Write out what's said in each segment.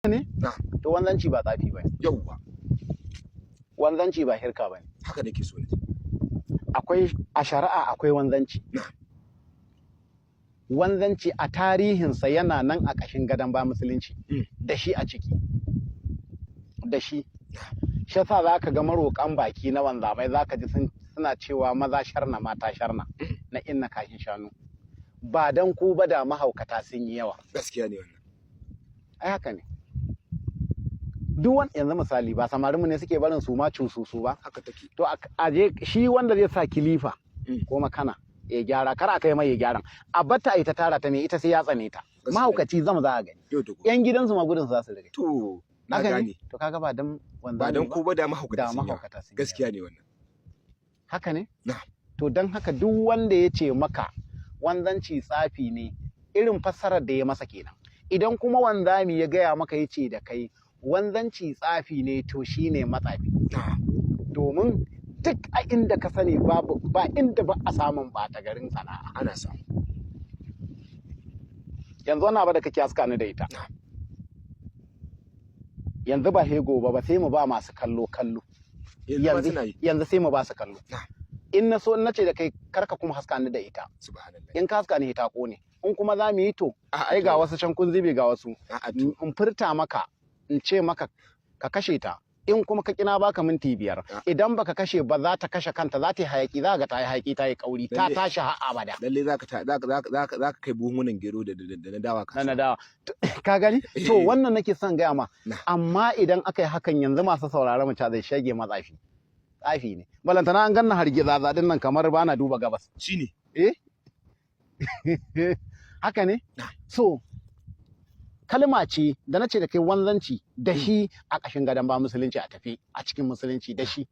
ne to wanzanci ba tsafi bane. Yawwa. Wanzanci ba hirka bane. Haka nake so ne. Akwai a shari'a akwai wanzanci. Wanzanci a tarihinsa yana nan a ƙashin gadon ba musulunci da shi a ciki da shi yasa za ka ga maroƙan baki na wanzamai za ka ji suna cewa maza sharna mata sharna na inna kashin shanu ba dan ku ba da mahaukata sun yi yawa. Gaskiya ne wannan. Ai haka ne. Duk wani yanzu misali ba samarinmu ne suke barin su ma cususu ba. Haka take. To a je shi wanda zai sa kilifa ko makana ya gyara kar a kai mai ya gyaran a batta ita tara ta me ita sai ya tsane ta mahaukaci zama za a gani yan gidansu ma gudun za su rage to na gane to kaga ba dan ba dan ko ba da mahaukata sun gaskiya ne wannan haka ne na to dan haka duk wanda ya ce maka wanzanci tsafi ne irin fassarar da ya masa kenan idan kuma wanzami ya gaya maka ya ce da kai wanzanci tsafi ne to shine matsafi domin duk a inda ka sani ba inda ba a samun ɓata garin sana'a ana samu yanzu wani abu da kake haska ni da ita yanzu ba hego ba sai mu ba masu kallo yanzu sai mu ba su kallo in na so na ce da kai karka kuma haska ni da ita in ka haska ni ta kone in kuma za mu yi to ai ga wasu can kun zube ga wasu in furta maka in ce maka ka kashe ta in kuma ka kina baka minti 5 idan baka kashe ba za ta kashe kanta za ta yi hayaki za ga ta yi hayaki ta yi kauri ta tashi har abada lalle zaka kai buhunan gero da na dawa ka na dawa ka gani to wannan nake son gaya ma amma idan aka yi hakan yanzu masu sauraron mu ta zai shege matsafi tsafi ne balantana an ganna hargiza zadin nan kamar bana duba gabas shine haka ne so kalma ce da na ce da kai wanzanci da shi a ƙashin gadon ba musulunci a tafi a cikin musulunci da shi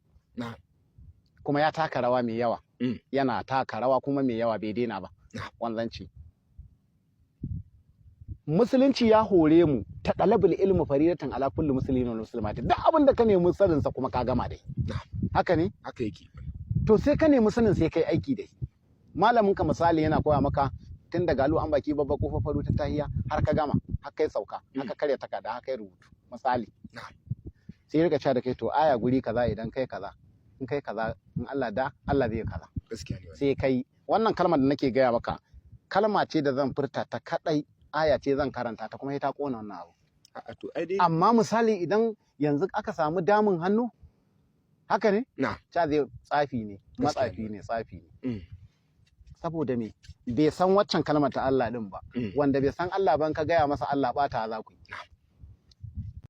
kuma ya taka rawa mai yawa yana taka rawa kuma mai yawa bai daina ba wanzanci musulunci ya hore mu ta ɗalabul ilmi faridatan ala kulli muslimin wa muslimati duk abin da ka nemi sanin sa kuma ka gama dai haka ne haka yake to sai ka nemi sanin sai kai aiki dai malamin ka misali yana koya maka tun daga alu an baki babba kofa faru ta tahiya har ka gama har kai sauka haka karya takarda haka kai rubutu misali sai rika cewa da kai to aya guri kaza idan kai kaza in kai kaza in Allah da Allah zai kaza gaskiya ne sai kai wannan kalmar da nake gaya maka kalma ce da zan furta ta kadai aya ce zan karanta ta kuma ta kona wannan abu amma misali idan yanzu aka samu damun hannu haka ne cha zai tsafi ne matsafi ne tsafi ne saboda me bai san waccan kalmar ta Allah din ba wanda bai san Allah ban ka gaya masa Allah bata za ku yi